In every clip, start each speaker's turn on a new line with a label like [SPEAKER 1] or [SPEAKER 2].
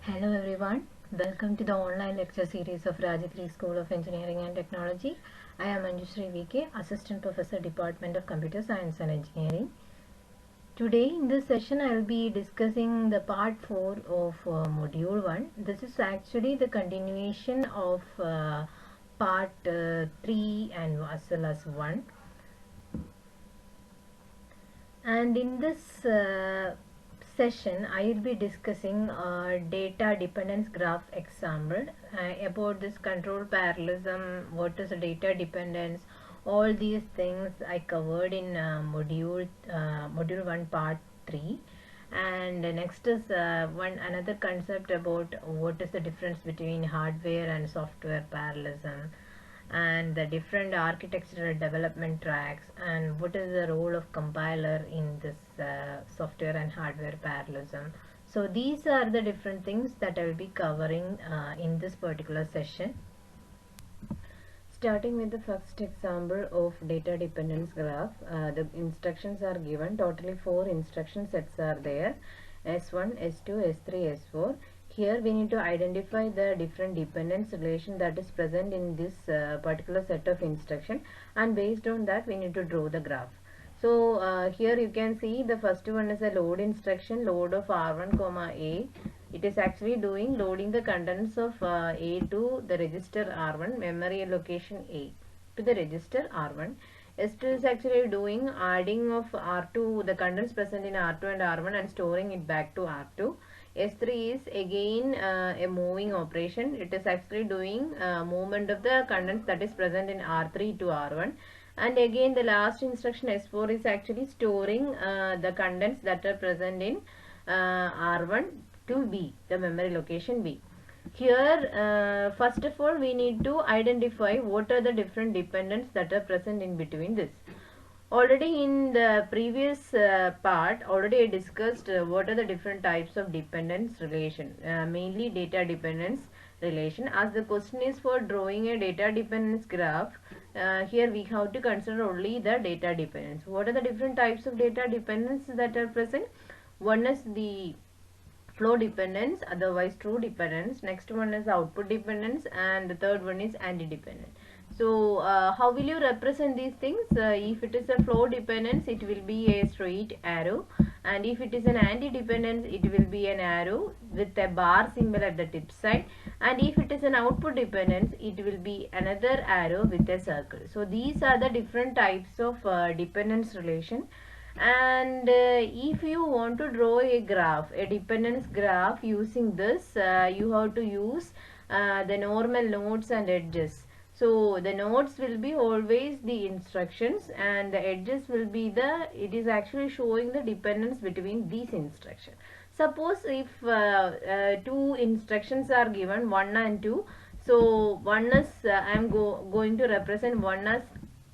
[SPEAKER 1] Hello everyone, welcome to the online lecture series of Rajagiri School of Engineering and Technology. I am Manjushri VK, Assistant Professor, Department of Computer Science and Engineering. Today in this session I will be discussing the part 4 of module 1. This is actually the continuation of part 3 and as well as 1. And in this session I will be discussing data dependence graph example about this control parallelism, what is data dependence, all these things I covered in module 1 part 3. And next is another concept about what is the difference between hardware and software parallelism, and the different architectural development tracks, and what is the role of compiler in this software and hardware parallelism. So these are the different things that I will be covering in this particular session. Starting with the first example of data dependence graph, the instructions are given. Totally 4 instruction sets are there: S1, S2, S3, S4. Here we need to identify the different dependence relation that is present in this particular set of instruction, and based on that we need to draw the graph. So here you can see the first one is a load instruction, load of R1 comma A. It is actually loading the contents of A to the register R1, memory location A to the register R1. S2 is actually doing adding of R2, the contents present in R2 and R1, and storing it back to R2. S3 is again a moving operation. It is actually doing movement of the contents that is present in R3 to R1. And again the last instruction S4 is actually storing the contents that are present in R1 to B, the memory location B. Here first of all we need to identify what are the different dependents that are present in between this. Already in the previous part, already I discussed what are the different types of dependence relation, mainly data dependence relation. As the question is for drawing a data dependence graph, here we have to consider only the data dependence. What are the different types of data dependence that are present? One is the flow dependence, otherwise true dependence. Next one is output dependence, and the third one is anti-dependent. So how will you represent these things? If it is a flow dependence, it will be a straight arrow, and if it is an anti-dependence, it will be an arrow with a bar symbol at the tip side, and if it is an output dependence, it will be another arrow with a circle. So these are the different types of dependence relation. And if you want to draw a graph, a dependence graph using this, you have to use the normal nodes and edges. So the nodes will be always the instructions, and the edges will be it is actually showing the dependence between these instructions. Suppose if two instructions are given, 1 and 2. So one is I am going to represent one as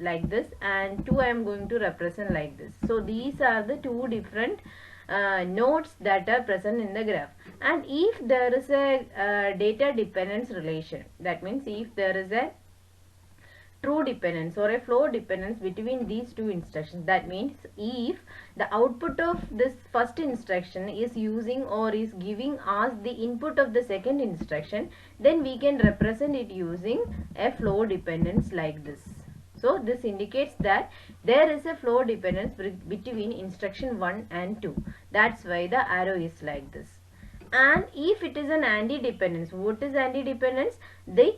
[SPEAKER 1] like this, and 2 I am going to represent like this. So these are the two different nodes that are present in the graph. And if there is a data dependence relation, that means if there is a true dependence or a flow dependence between these two instructions, that means if the output of this first instruction is using or is giving us the input of the second instruction, then we can represent it using a flow dependence like this. So this indicates that there is a flow dependence between instruction 1 and 2. That's why the arrow is like this. And if it is an anti-dependence, what is anti-dependence? The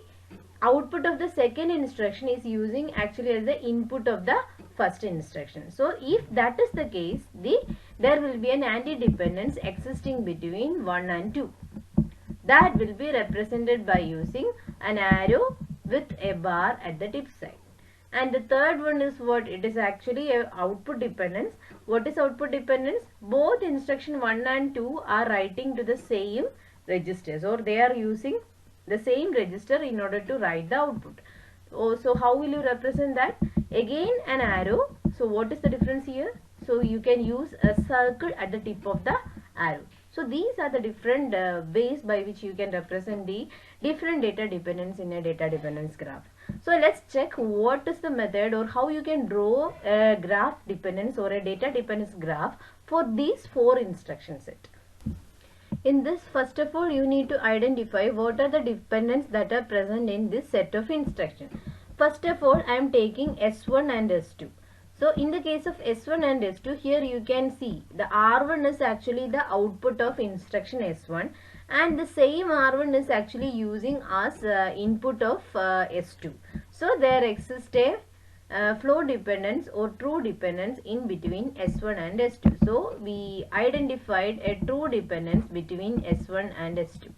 [SPEAKER 1] output of the second instruction is using actually as the input of the first instruction. So if that is the case, there will be an anti-dependence existing between 1 and 2. That will be represented by using an arrow with a bar at the tip side. And the third one is what? It is actually a output dependence. What is output dependence? Both instruction 1 and 2 are writing to the same registers, or they are using the same register in order to write the output. So how will you represent that? Again an arrow. So what is the difference here? So you can use a circle at the tip of the arrow. So these are the different ways by which you can represent the different data dependence in a data dependence graph. So let's check what is the method or how you can draw a graph dependence or a data dependence graph for these 4 instruction set. In this, first of all, you need to identify what are the dependents that are present in this set of instructions. First of all, I am taking S1 and S2. So in the case of S1 and S2, here you can see the R1 is actually the output of instruction S1, and the same R1 is actually using as input of S2. So there exists a flow dependence or true dependence in between S1 and S2. So we identified a true dependence between S1 and S2.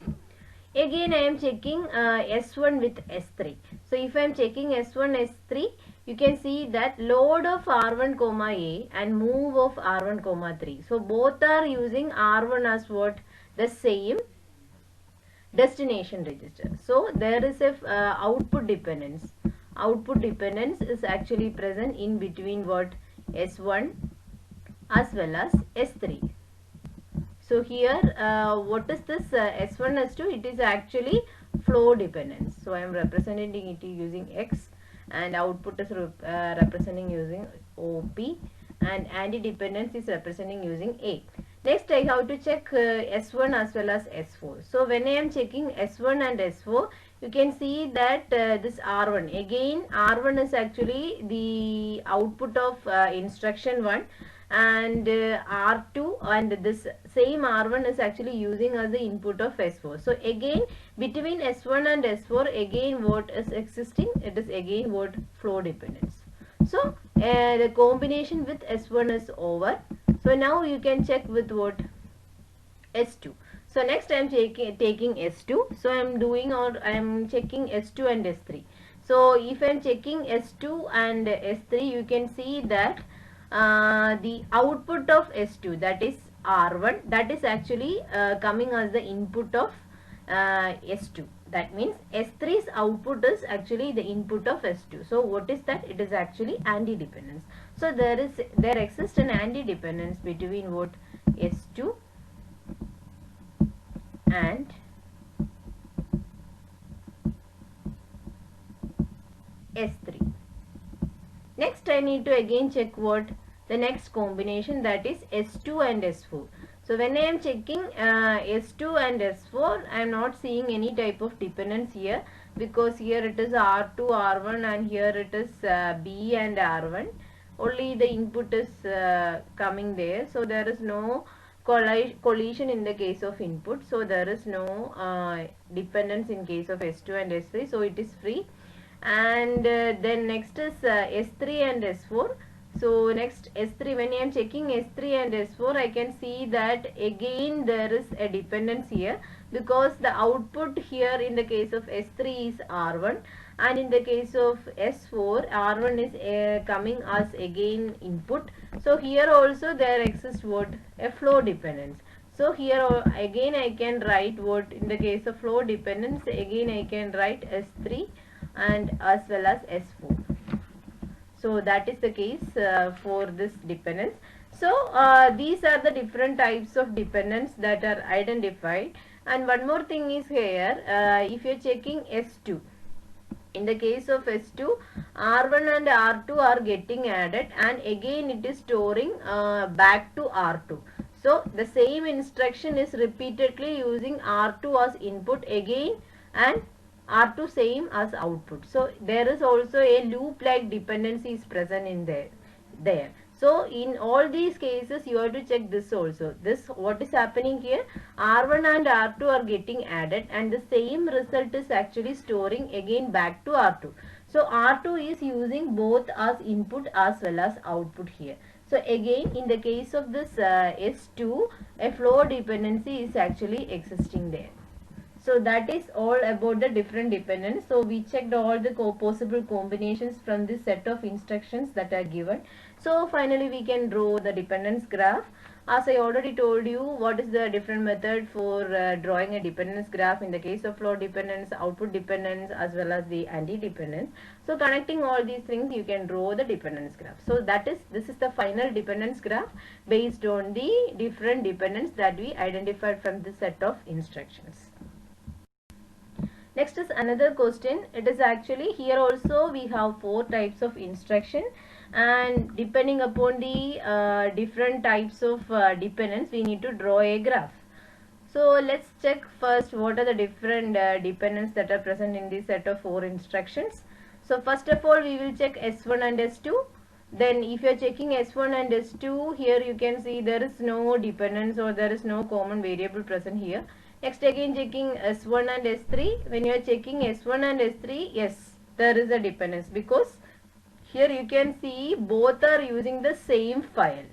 [SPEAKER 1] Again, I am checking S1 with S3. So if I am checking S1, S3, you can see that load of R1 comma A and move of R1 comma 3. So both are using R1 as what? The same destination register. So there is a output dependence. Output dependence is actually present in between what? S1 as well as S3. So here what is this S1 S2? It is actually flow dependence. So I am representing it using X, and output is representing using OP, and anti-dependence is representing using A. Next, I have to check S1 as well as S4. So when I am checking S1 and S4, you can see that this R1, again R1 is actually the output of instruction 1, and R2 and this same R1 is actually using as the input of S4. So again between S1 and S4, again what is existing? It is again what? Flow dependence. So the combination with S1 is over. So now you can check with what? S2. So next I am taking S2. So I am doing, or I am checking S2 and S3. So if I am checking S2 and S3, you can see that the output of S2, that is R1, that is actually coming as the input of S2. That means S3's output is actually the input of S2. So what is that? It is actually anti-dependence. So there exists an anti-dependence between what? S2 and S3. Next I need to again check what? The next combination, that is S2 and S4. So when I am checking S2 and S4, I am not seeing any type of dependence here, because here it is R2, R1, and here it is B and R1. Only the input is coming there. So there is no collision in the case of input. So there is no dependence in case of S2 and S3. So it is free. And then next is S3 and S4. So next S3, when I am checking S3 and S4, I can see that again there is a dependence here, because the output here in the case of S3 is R1, and in the case of S4, R1 is coming as again input. So here also there exists what? A flow dependence. So here again I can write what? In the case of flow dependence, again I can write S3 and as well as S4. So that is the case for this dependence. So these are the different types of dependence that are identified. And one more thing is here, if you are checking S2, in the case of S2, R1 and R2 are getting added, and again it is storing back to R2. So the same instruction is repeatedly using R2 as input again, and R2 same as output. So there is also a loop like dependency is present in there. So in all these cases you have to check this also. This, what is happening here, R1 and R2 are getting added, and the same result is actually storing again back to R2. So R2 is using both as input as well as output here. So again in the case of this S2, a flow dependency is actually existing there. So that is all about the different dependents. So we checked all the possible combinations from this set of instructions that are given. So finally we can draw the dependence graph. As I already told you, what is the different method for drawing a dependence graph in the case of flow dependence, output dependence, as well as the anti-dependence. So connecting all these things, you can draw the dependence graph. So this is the final dependence graph based on the different dependents that we identified from this set of instructions. Next is another question. It is actually here also we have 4 types of instruction, and depending upon the different types of dependence, we need to draw a graph. So let's check first what are the different dependents that are present in this set of 4 instructions. So first of all we will check S1 and S2. Then if you are checking S1 and S2, here you can see there is no dependence or there is no common variable present here. Next again checking S1 and S3. When you are checking S1 and S3, yes, there is a dependence because here you can see both are using the same file.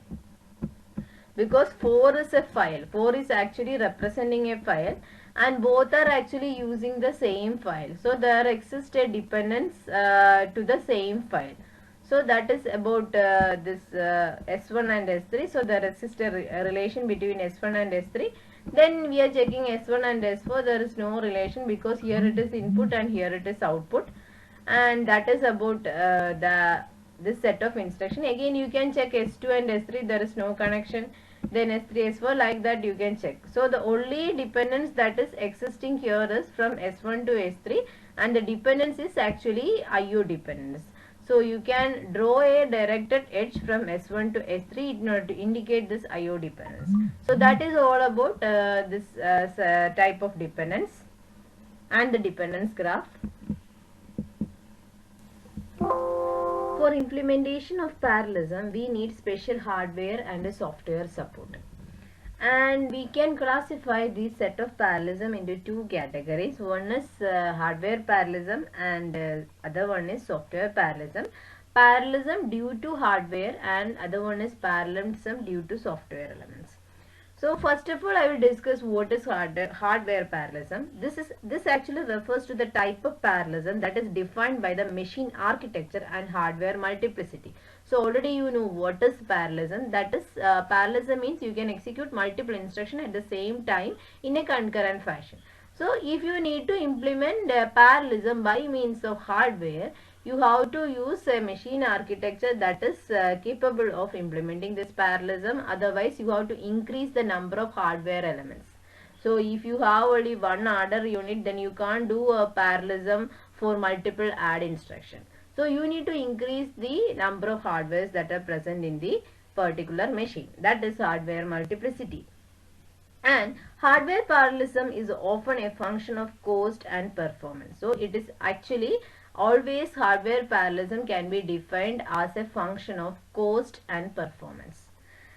[SPEAKER 1] Because 4 is a file, 4 is actually representing a file and both are actually using the same file. So there exists a dependence to the same file. So that is about this S1 and S3. So there exists a relation between S1 and S3. Then we are checking S1 and S4. There is no relation because here it is input and here it is output. And that is about this set of instruction. Again you can check S2 and S3. There is no connection. Then S3, S4, like that you can check. So the only dependence that is existing here is from S1 to S3 and the dependence is actually IO dependence. So you can draw a directed edge from S1 to S3 in order to indicate this IO dependence. So that is all about this type of dependence and the dependence graph. For implementation of parallelism, we need special hardware and software support. And we can classify this set of parallelism into two categories. One is hardware parallelism and other one is software parallelism. Parallelism due to hardware and other one is parallelism due to software elements. So first of all, I will discuss what is hardware parallelism. This actually refers to the type of parallelism that is defined by the machine architecture and hardware multiplicity. So already you know what is parallelism. That is parallelism means you can execute multiple instructions at the same time in a concurrent fashion. So if you need to implement parallelism by means of hardware, you have to use a machine architecture that is capable of implementing this parallelism. Otherwise, you have to increase the number of hardware elements. So if you have only one adder unit, then you can't do a parallelism for multiple add instruction. So you need to increase the number of hardwares that are present in the particular machine. That is hardware multiplicity. And hardware parallelism is often a function of cost and performance. So it is actually always hardware parallelism can be defined as a function of cost and performance.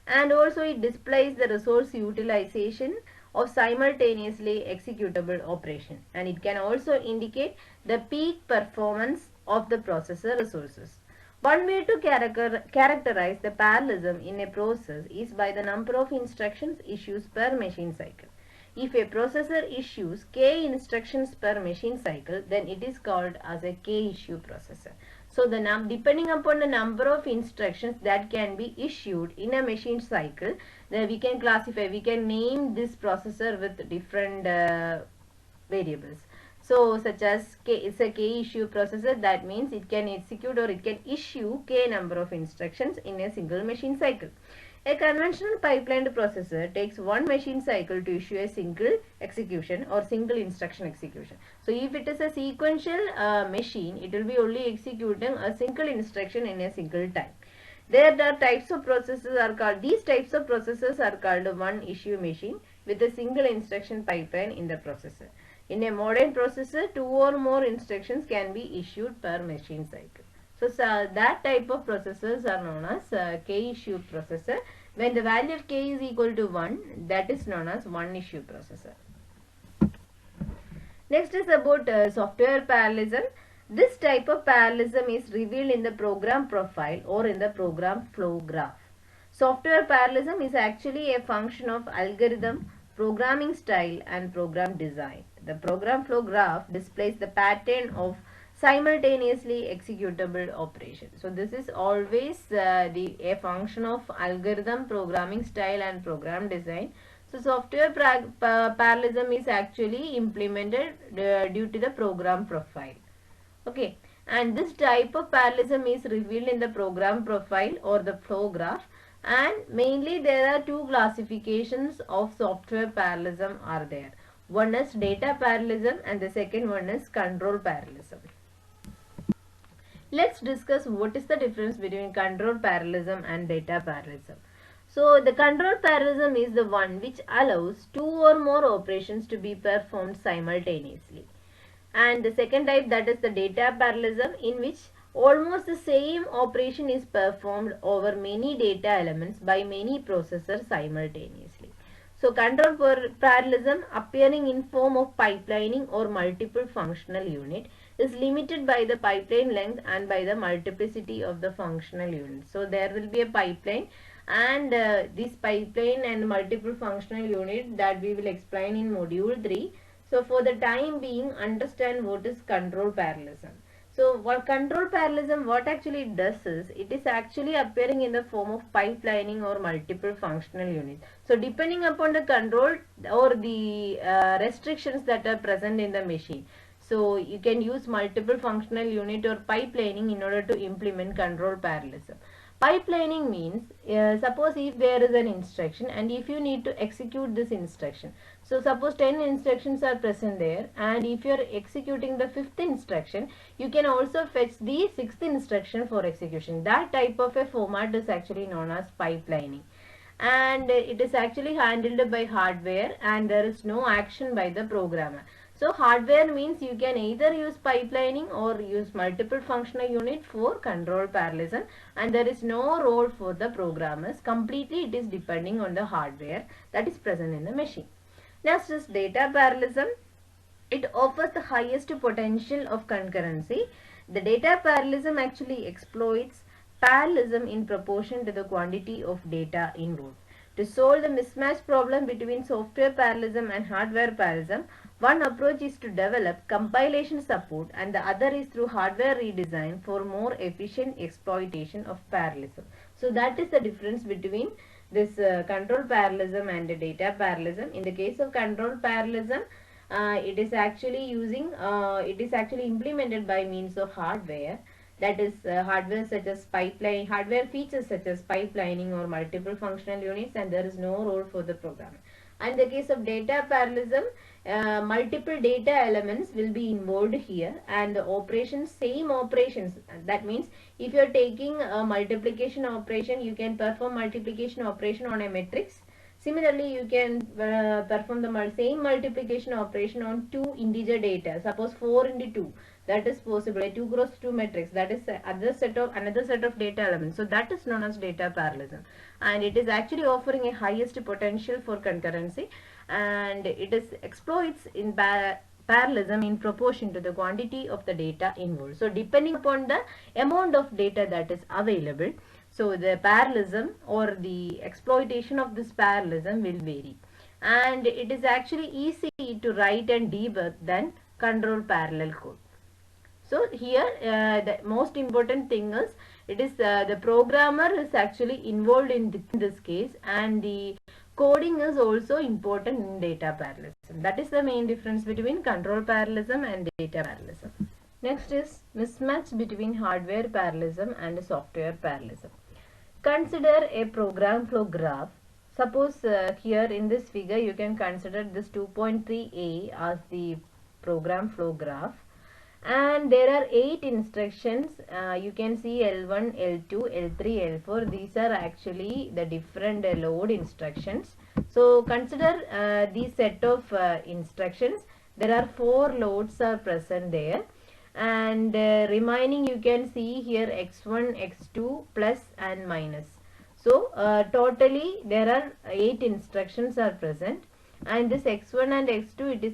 [SPEAKER 1] And also it displays the resource utilization of simultaneously executable operation. And it can also indicate the peak performance of the processor resources. One way to characterize the parallelism in a process is by the number of instructions issues per machine cycle. If a processor issues k instructions per machine cycle, then it is called as a k-issue processor. So depending upon the number of instructions that can be issued in a machine cycle, then we can name this processor with different variables. So such as k is a k-issue processor. That means it can execute or it can issue k number of instructions in a single machine cycle. A conventional pipelined processor takes one machine cycle to issue a single execution or single instruction execution. So if it is a sequential machine, it will be only executing a single instruction in a single time. There are types of processors are called, these types of processors are called one issue machine with a single instruction pipeline in the processor. In a modern processor, two or more instructions can be issued per machine cycle. So that type of processors are known as k-issue processor. When the value of k is equal to 1, that is known as one-issue processor. Next is about software parallelism. This type of parallelism is revealed in the program profile or in the program flow graph. Software parallelism is actually a function of algorithm, programming style and program design. The program flow graph displays the pattern of simultaneously executable operation. So this is always a function of algorithm, programming style and program design. So software parallelism is actually implemented due to the program profile. Okay, and this type of parallelism is revealed in the program profile or the flow graph. And mainly there are two classifications of software parallelism are there. One is data parallelism and the second one is control parallelism. Let's discuss what is the difference between control parallelism and data parallelism. So the control parallelism is the one which allows two or more operations to be performed simultaneously. And the second type, that is the data parallelism, in which almost the same operation is performed over many data elements by many processors simultaneously. So control parallelism, appearing in form of pipelining or multiple functional unit, is limited by the pipeline length and by the multiplicity of the functional units. So there will be a pipeline, and this pipeline and multiple functional unit that we will explain in module 3. So for the time being, understand what is control parallelism. So what control parallelism, what actually it does is, it is actually appearing in the form of pipelining or multiple functional units. So depending upon the control or the restrictions that are present in the machine, so you can use multiple functional unit or pipelining in order to implement control parallelism. Pipelining means, suppose if there is an instruction and if you need to execute this instruction. So suppose 10 instructions are present there, and if you are executing the 5th instruction, you can also fetch the 6th instruction for execution. That type of a format is actually known as pipelining. And it is actually handled by hardware, and there is no action by the programmer. So hardware means you can either use pipelining or use multiple functional unit for control parallelism, and there is no role for the programmers. Completely it is depending on the hardware that is present in the machine. Next is data parallelism. It offers the highest potential of concurrency. The data parallelism actually exploits parallelism in proportion to the quantity of data involved. To solve the mismatch problem between software parallelism and hardware parallelism, one approach is to develop compilation support, and the other is through hardware redesign for more efficient exploitation of parallelism. So that is the difference between this control parallelism and data parallelism. In the case of control parallelism, it is actually implemented by means of hardware, that is hardware features such as pipelining or multiple functional units, and there is no role for the programmer. And in the case of data parallelism, multiple data elements will be involved here, and the same operations. That means if you are taking a multiplication operation, you can perform multiplication operation on a matrix. Similarly, you can perform the same multiplication operation on two integer data. Suppose 4 into 2. That is possible. A 2 cross 2 matrix. That is another set of data elements. So that is known as data parallelism, and it is actually offering a highest potential for concurrency, and it is exploits in parallelism in proportion to the quantity of the data involved. So depending upon the amount of data that is available, so the parallelism or the exploitation of this parallelism will vary, and it is actually easy to write and debug than control parallel code. So here the most important thing is, it is the programmer is actually involved in this case, and the coding is also important in data parallelism. That is the main difference between control parallelism and data parallelism. Next is mismatch between hardware parallelism and software parallelism. Consider a program flow graph. Suppose here in this figure you can consider this 2.3a as the program flow graph, and there are 8 instructions. You can see L1, L2, L3, L4. These are actually the different load instructions. So consider these set of instructions. There are 4 loads are present there, and remaining you can see here x1, x2, plus and minus. So totally there are 8 instructions are present, and this x1 and x2, it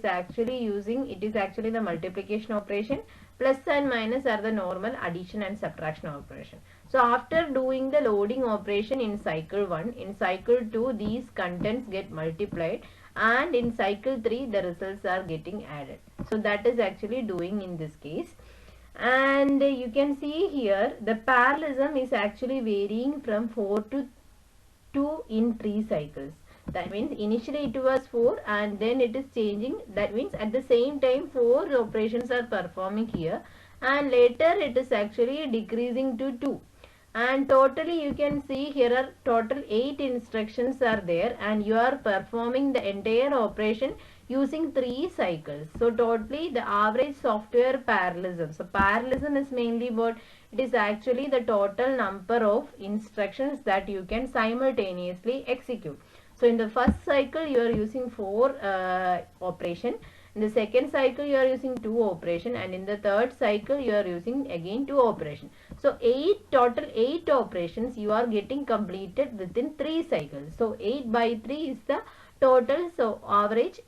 [SPEAKER 1] is actually the multiplication operation. Plus and minus are the normal addition and subtraction operation. So after doing the loading operation in cycle 1, in cycle 2 these contents get multiplied, and in cycle 3 the results are getting added. So that is actually doing in this case. And you can see here the parallelism is actually varying from 4 to 2 in 3 cycles. That means initially it was 4 and then it is changing. That means at the same time 4 operations are performing here, and later it is actually decreasing to 2. And totally you can see here are total 8 instructions are there, and you are performing the entire operation using 3 cycles. So totally the average software parallelism. So parallelism is mainly what? It is actually the total number of instructions that you can simultaneously execute. So in the first cycle you are using 4 operation. In the second cycle you are using 2 operation, and in the third cycle you are using again 2 operation. So total 8 operations you are getting completed within 3 cycles. So 8 by 3 is the total so average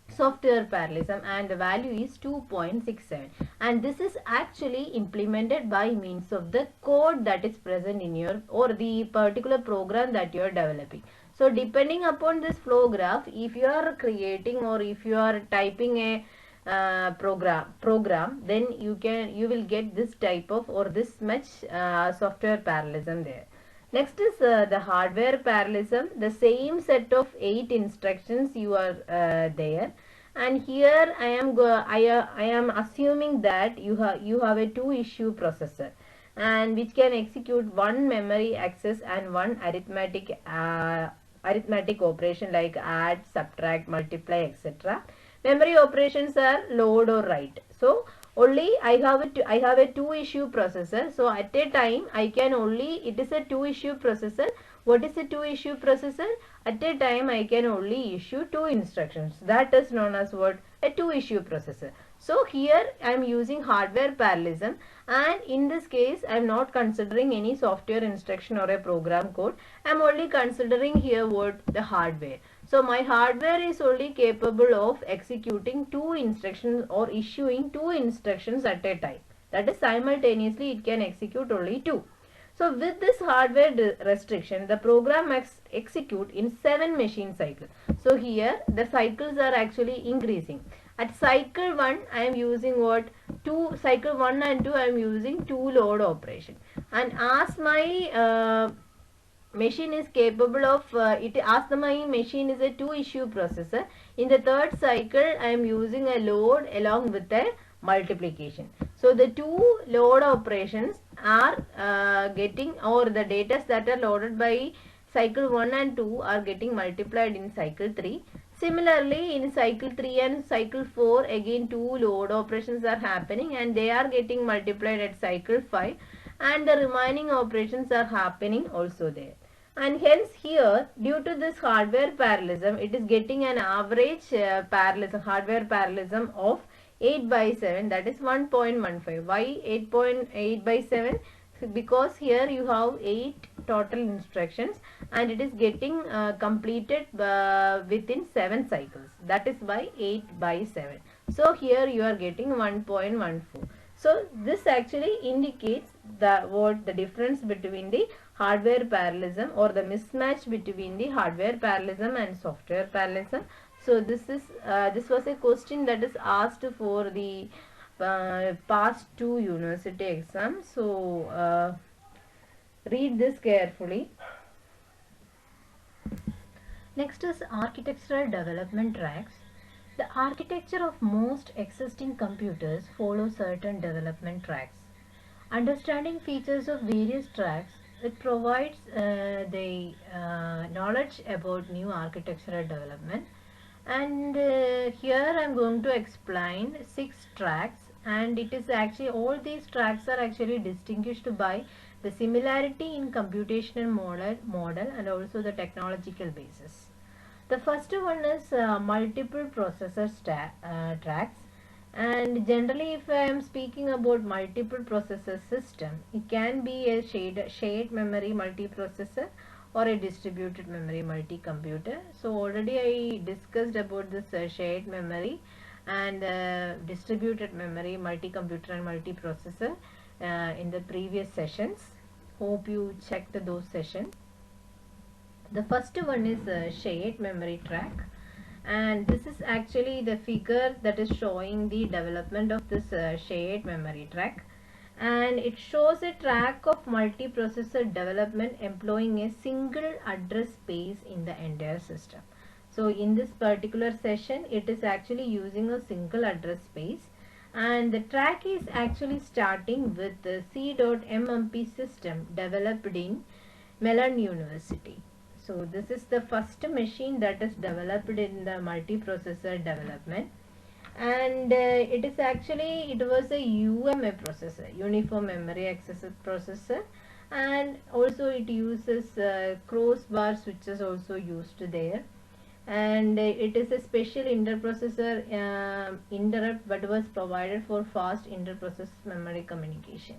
[SPEAKER 1] software parallelism, and the value is 2.67, and this is actually implemented by means of the code that is present in your or the particular program that you are developing. So depending upon this flow graph, if you are creating or if you are typing a program, then you will get this type of or this much software parallelism there. Next is the hardware parallelism. The same set of 8 instructions you are there, and here I am assuming that you have a 2 issue processor, and which can execute one memory access and one arithmetic operation like add, subtract, multiply, etc. Memory operations are load or write. So only I have a 2 issue processor. So at a time I can only, it is a 2 issue processor. What is a 2 issue processor? At a time I can only issue 2 instructions. That is known as what? A 2 issue processor. So here I am using hardware parallelism, and in this case I am not considering any software instruction or a program code. I am only considering here what? The hardware. So my hardware is only capable of executing 2 instructions or issuing 2 instructions at a time. That is, simultaneously it can execute only 2. So with this hardware restriction, the program execute in 7 machine cycles. So here the cycles are actually increasing. At cycle 1 I am using what? Cycle 1 and 2 I am using 2 load operation. And as my machine is capable of my machine is a 2 issue processor, in the third cycle I am using a load along with a multiplication. So the 2 load operations are getting, or the data that are loaded by cycle 1 and 2 are getting multiplied in cycle 3. Similarly, in cycle 3 and cycle 4 again 2 load operations are happening, and they are getting multiplied at cycle 5, and the remaining operations are happening also there. And hence here, due to this hardware parallelism, it is getting an average hardware parallelism of 8 by 7, that is 1.15. Why 8.8 by 7? Because here you have 8 total instructions, and it is getting completed within 7 cycles. That is why 8 by 7. So here you are getting 1.14. So this actually indicates the difference between the hardware parallelism or the mismatch between the hardware parallelism and software parallelism. So this was a question that is asked for the past 2 university exams. So read this carefully. Next is architectural development tracks. The architecture of most existing computers follows certain development tracks. Understanding features of various tracks, it provides the knowledge about new architectural development. And here I am going to explain 6 tracks, and it is actually, all these tracks are actually distinguished by the similarity in computational model and also the technological basis. The first one is multiple processor tracks, and generally if I am speaking about multiple processor system, it can be a shared memory multiprocessor or a distributed memory multi-computer. So already I discussed about this shared memory and distributed memory multi-computer and multiprocessor in the previous sessions. Hope you checked those sessions. The first one is a shared memory track, and this is actually the figure that is showing the development of this shared memory track, and it shows a track of multiprocessor development employing a single address space in the entire system. So in this particular session it is actually using a single address space, and the track is actually starting with the C.MMP system developed in Mellon University. So this is the first machine that is developed in the multiprocessor development, and it was a UMA processor, Uniform Memory Access Processor, and also it uses crossbar switches also used there, and it is a special interprocessor interrupt but was provided for fast interprocess memory communication.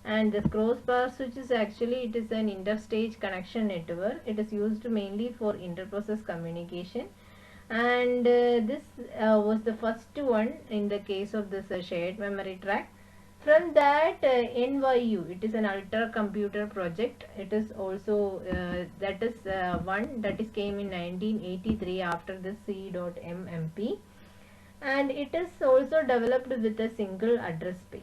[SPEAKER 1] And the crossbar switch is it is an interstage connection network. It is used mainly for interprocess communication, and this was the first one in the case of this shared memory track. From that, NYU, it is an ultra computer project. It is also that is one that is came in 1983 after the C.MMP, and it is also developed with a single address space.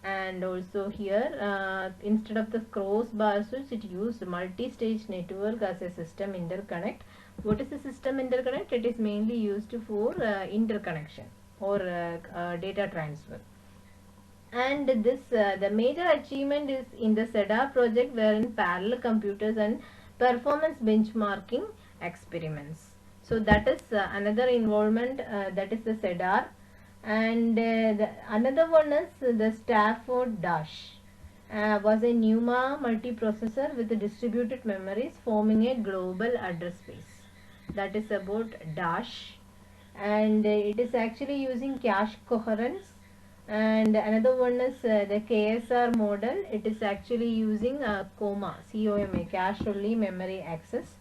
[SPEAKER 1] And also here, instead of the crossbar switch, it used multi-stage network as a system interconnect. What is the system interconnect? It is mainly used for interconnection or data transfer. And this the major achievement is in the SEDA project, wherein parallel computers and performance benchmarking experiments. So that is another involvement, that is the SEDAR. And another one is the Stafford Dash. Was a NUMA multiprocessor with distributed memories forming a global address space. That is about Dash, and it is actually using cache coherence. And another one is the KSR model. It is actually using COMA, COMA, cache only memory access.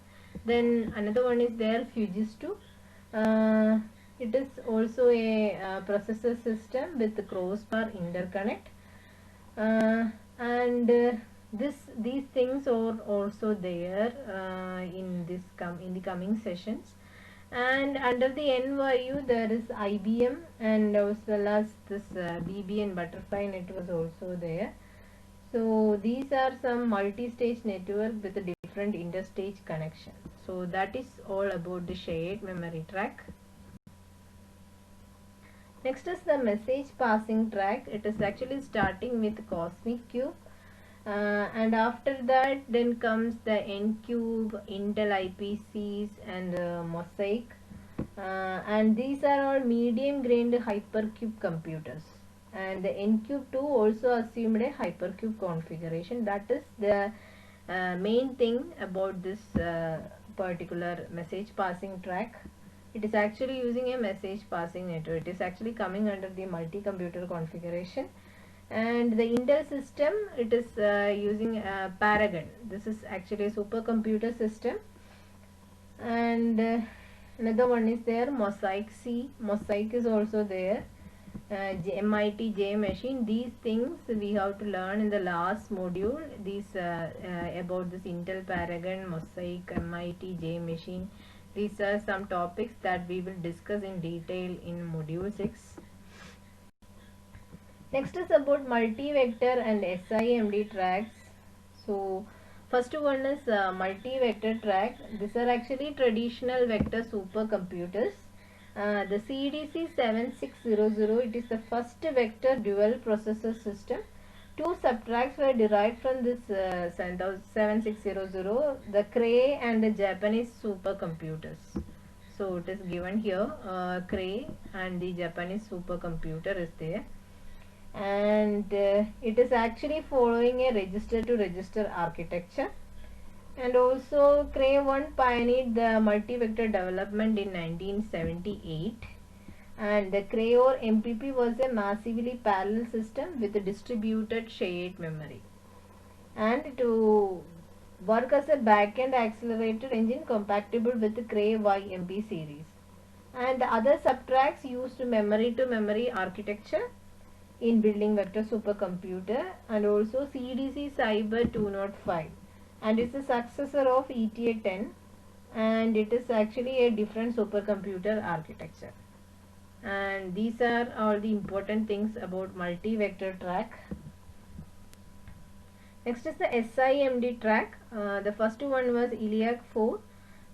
[SPEAKER 1] Then another one is there, Fujitsu. It is also a processor system with crossbar interconnect, and these things are also there in the coming sessions. And under the NYU there is IBM, and as well as this BBN Butterfly network also there. So these are some multi-stage network with a different interstage connection. So that is all about the shared memory track. Next is the message passing track. It is actually starting with Cosmic Cube, and after that then comes the N-Cube, Intel IPCs, and Mosaic, and these are all medium grained hypercube computers. And the N-Cube 2 also assumed a hypercube configuration. That is the main thing about this particular message passing track. It is actually using a message passing network. It is actually coming under the multi-computer configuration. And the Intel system, it is using Paragon. This is actually a supercomputer system. And another one is there, Mosaic C. Mosaic is also there. MIT J machine. These things we have to learn in the last module. These about this Intel Paragon, Mosaic, MIT J machine. These are some topics that we will discuss in detail in module 6. Next is about multi-vector and SIMD tracks. So first one is multi-vector track. These are actually traditional vector supercomputers. The CDC 7600, it is the first vector dual processor system. Two subtracks were derived from this 7600, the Cray and the Japanese supercomputers. So it is given here, Cray and the Japanese supercomputer is there. And it is actually following a register to register architecture. And also Cray 1 pioneered the multi-vector development in 1978, and the Cray or MPP was a massively parallel system with a distributed shared memory, and to work as a back-end accelerated engine compatible with the Cray YMP series. And the other subtracks used memory to memory architecture in building vector supercomputer, and also CDC Cyber 205, and it's a successor of ETA 10, and it is actually a different supercomputer architecture. And these are all the important things about multi-vector track. Next is the SIMD track. The first one was ELIAC 4,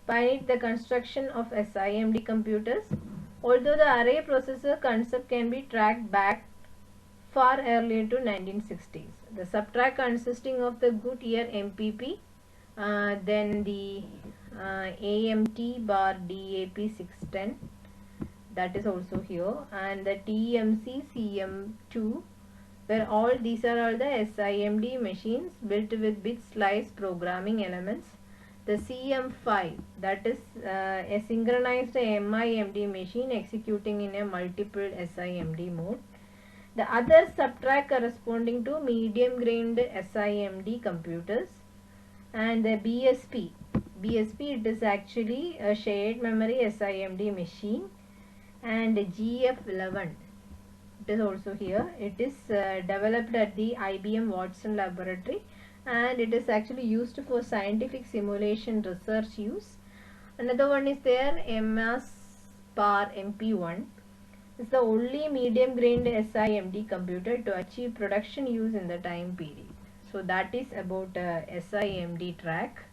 [SPEAKER 1] pioneered the construction of SIMD computers. Although the array processor concept can be tracked back far earlier to 1960s. The subtrack consisting of the Goodyear MPP, then the AMT bar DAP 610, that is also here, and the TMC CM2, where all these are all the SIMD machines built with bit slice programming elements. The CM5, that is a synchronized MIMD machine executing in a multiple SIMD mode. The other subtract corresponding to medium grained SIMD computers. And the BSP, it is actually a shared memory SIMD machine. And GF11, it is also here. It is developed at the IBM Watson laboratory, and it is actually used for scientific simulation research use. Another one is there, MS PAR MP1. It's the only medium grained SIMD computer to achieve production use in the time period. So that is about SIMD track.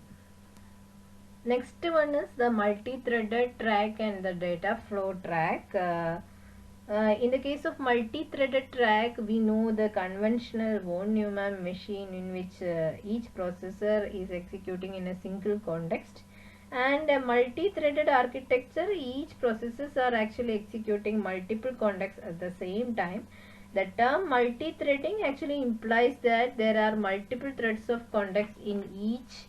[SPEAKER 1] Next one is the multi-threaded track and the data flow track. In the case of multi-threaded track, we know the conventional von Neumann machine in which each processor is executing in a single context, and a multi-threaded architecture, each processors are actually executing multiple contexts at the same time. The term multi-threading actually implies that there are multiple threads of context in each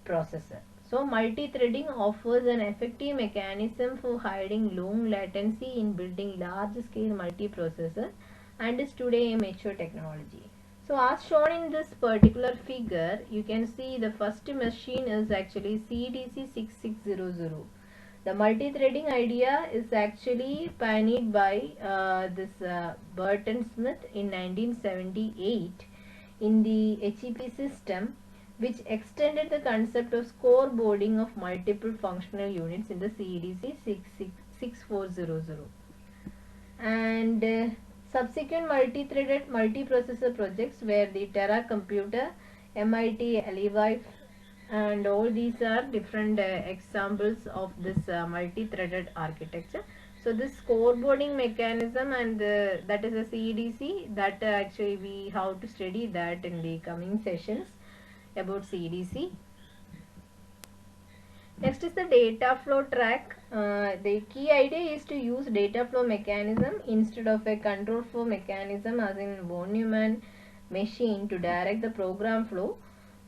[SPEAKER 1] processor. So multi-threading offers an effective mechanism for hiding long latency in building large-scale multiprocessor, and is today a mature technology. So as shown in this particular figure, you can see the first machine is actually CDC 6600. The multi-threading idea is actually pioneered by this Burton Smith in 1978 in the HEP system, which extended the concept of scoreboarding of multiple functional units in the CDC 6400. And subsequent multi-threaded multiprocessor projects were the Terra Computer, MIT Alive, and all these are different examples of this multi-threaded architecture. So this scoreboarding mechanism and that is a CDC, that actually we have to study that in the coming sessions about CDC. Next is the data flow track. The key idea is to use data flow mechanism instead of a control flow mechanism as in von Neumann machine to direct the program flow.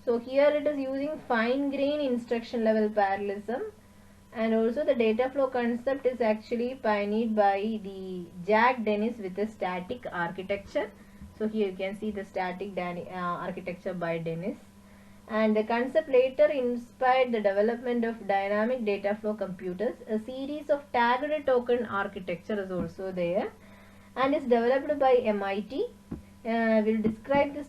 [SPEAKER 1] So here it is using fine grain instruction level parallelism, and also the data flow concept is actually pioneered by the Jack Dennis with a static architecture. So here you can see the static architecture by Dennis. And the concept later inspired the development of dynamic data flow computers. A series of tagged token architecture is also there and is developed by MIT. We'll describe this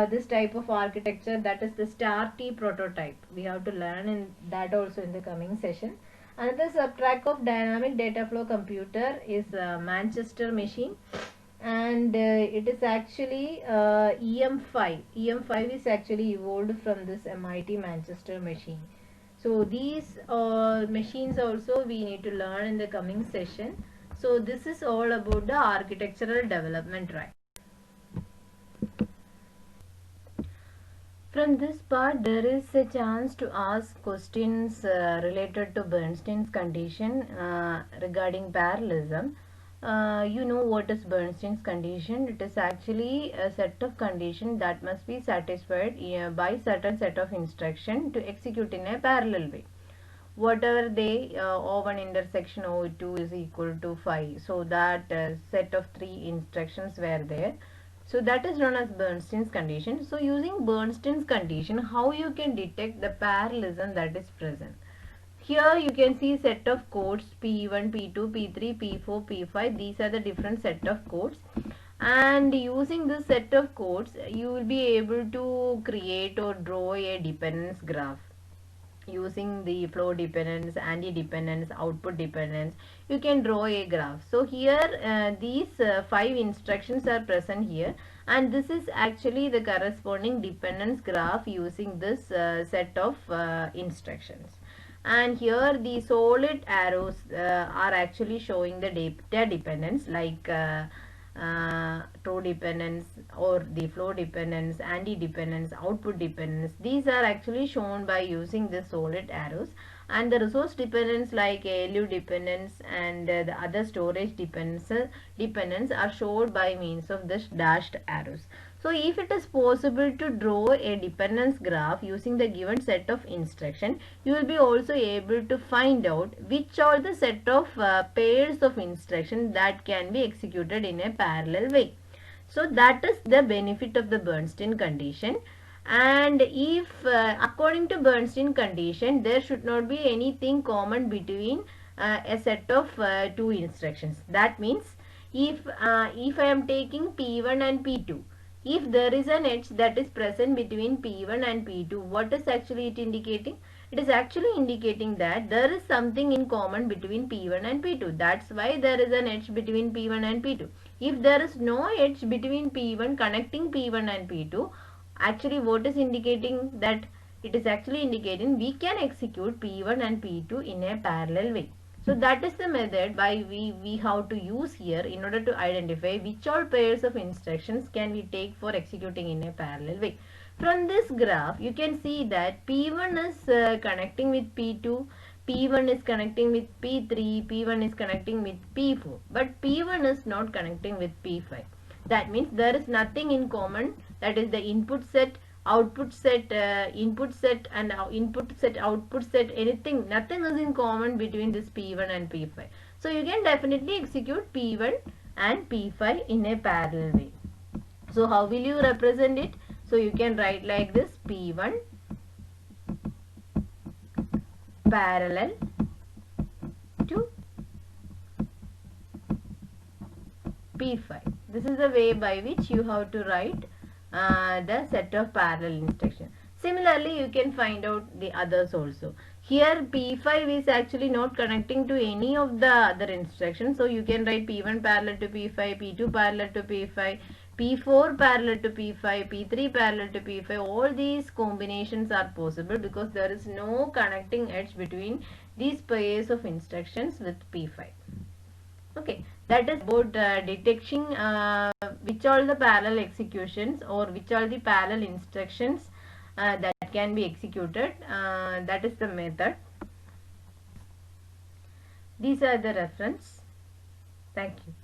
[SPEAKER 1] this type of architecture, that is the STAR-T prototype. We have to learn in that also in the coming session. Another subtract of dynamic data flow computer is Manchester machine, and it is actually EM5. EM5 is actually evolved from this MIT Manchester machine. So these machines also we need to learn in the coming session. So this is all about the architectural development track. From this part, there is a chance to ask questions related to Bernstein's condition regarding parallelism. You know what is Bernstein's condition? It is actually a set of conditions that must be satisfied by certain set of instructions to execute in a parallel way. Whatever they O1 intersection O2 is equal to 5. So that set of 3 instructions were there. So that is known as Bernstein's condition. So using Bernstein's condition, how you can detect the parallelism that is present? Here you can see set of codes P1, P2, P3, P4, P5. These are the different set of codes. And using this set of codes, you will be able to create or draw a dependence graph. Using the flow dependence, anti-dependence, output dependence, you can draw a graph. So here these 5 instructions are present here, and this is actually the corresponding dependence graph using this set of instructions. And here the solid arrows are actually showing the data dependence, like true dependence or the flow dependence, anti-dependence, output dependence. These are actually shown by using the solid arrows, and the resource dependence like ALU dependence and the other storage dependence are shown by means of this dashed arrows. So if it is possible to draw a dependence graph using the given set of instruction, you will be also able to find out which are the set of pairs of instruction that can be executed in a parallel way. So that is the benefit of the Bernstein condition. And if according to Bernstein condition, there should not be anything common between a set of two instructions. That means if I am taking P1 and P2, if there is an edge that is present between P1 and P2, what is actually it indicating? It is actually indicating that there is something in common between P1 and P2. That's why there is an edge between P1 and P2. If there is no edge between P1 connecting P1 and P2, actually what is indicating that? It is actually indicating we can execute P1 and P2 in a parallel way. So that is the method by we have to use here in order to identify which all pairs of instructions can we take for executing in a parallel way. From this graph, you can see that P1 is connecting with P2, P1 is connecting with P3, P1 is connecting with P4, but P1 is not connecting with P5. That means there is nothing in common, that is the input set, output set, input set and input set, output set, anything, nothing is in common between this P1 and P5. So you can definitely execute P1 and P5 in a parallel way. So how will you represent it? So you can write like this: P1 parallel to P5. This is the way by which you have to write the set of parallel instructions. Similarly, you can find out the others also. Here P5 is actually not connecting to any of the other instructions. So you can write P1 parallel to P5, P2 parallel to P5, P4 parallel to P5, P3 parallel to P5. All these combinations are possible because there is no connecting edge between these pairs of instructions with P5. Okay, that is about detecting which are the parallel executions or which are the parallel instructions that can be executed. That is the method. These are the reference. Thank you.